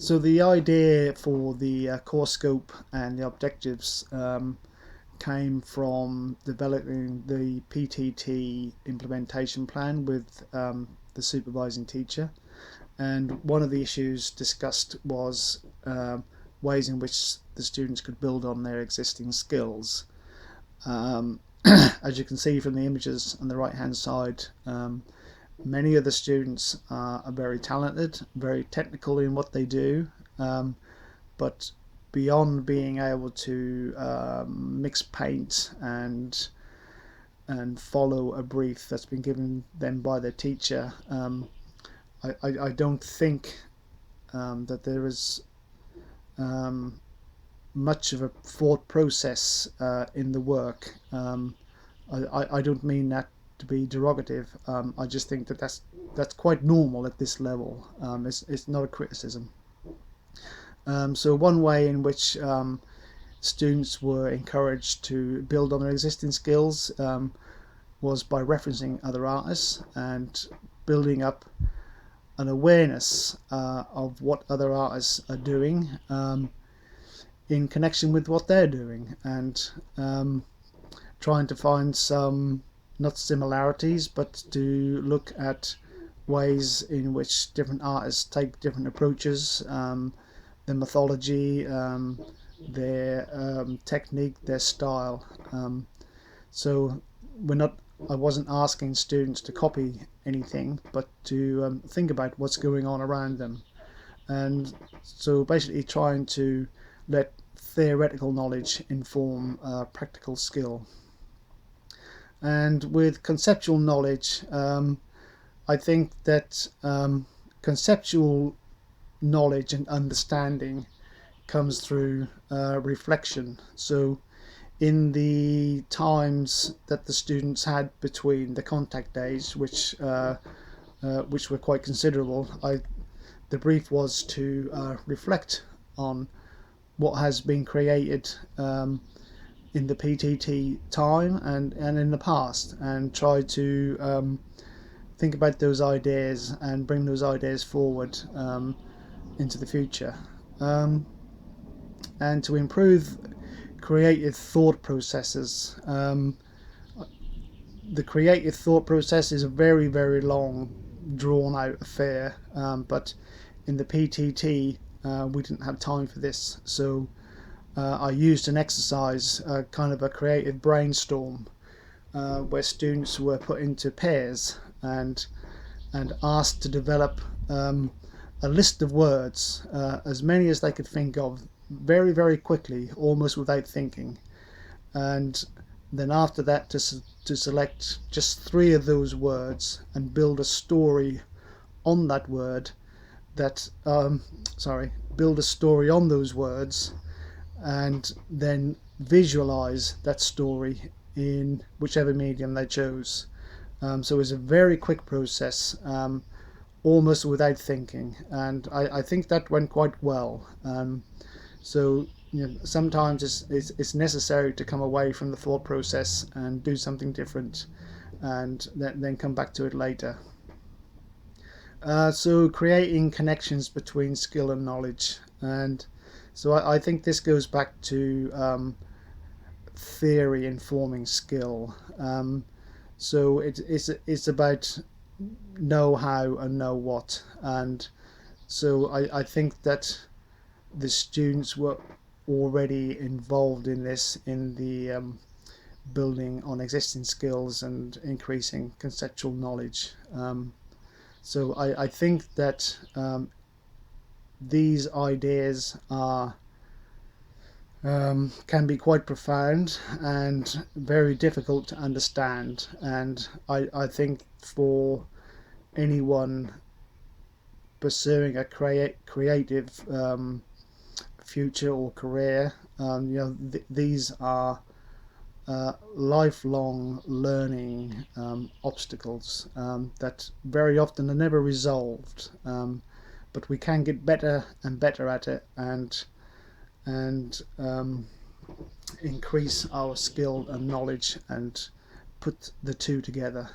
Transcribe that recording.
So the idea for the course scope and the objectives came from developing the PTT implementation plan with the supervising teacher. And one of the issues discussed was ways in which the students could build on their existing skills. As you can see from the images on the right hand side, many of the students are very talented, very technical in what they do, but beyond being able to mix paint and follow a brief that's been given them by their teacher, I don't think that there is much of a thought process in the work. I don't mean that to be derogative. I just think that that's quite normal at this level. It's not a criticism. So one way in which students were encouraged to build on their existing skills was by referencing other artists and building up an awareness of what other artists are doing in connection with what they're doing, and trying to find some, not similarities, but to look at ways in which different artists take different approaches, their mythology, their technique, their style. So I wasn't asking students to copy anything, but to think about what's going on around them. And so basically trying to let theoretical knowledge inform practical skill. And with conceptual knowledge, I think that conceptual knowledge and understanding comes through reflection. So in the times that the students had between the contact days, which were quite considerable, the brief was to reflect on what has been created in the PTT time and in the past, and try to think about those ideas and bring those ideas forward into the future, and to improve creative thought processes. The creative thought process is a very, very long, drawn out affair, but in the PTT we didn't have time for this, so I used an exercise, kind of a creative brainstorm, where students were put into pairs and asked to develop a list of words, as many as they could think of, very, very quickly, almost without thinking. And then after that to select just 3 of those words and build a story on that word, build a story on those words, and then visualize that story in whichever medium they chose. So it was a very quick process, almost without thinking, and I think that went quite well. So sometimes it's necessary to come away from the thought process and do something different, and then come back to it later. So creating connections between skill and knowledge, and so I think this goes back to theory informing skill. So it's about know how and know what, and so I think that the students were already involved in this, in the building on existing skills and increasing conceptual knowledge. So I think that these ideas are can be quite profound and very difficult to understand, and I think for anyone pursuing a creative future or career, these are lifelong learning obstacles that very often are never resolved, but we can get better and better at it, and increase our skill and knowledge and put the two together.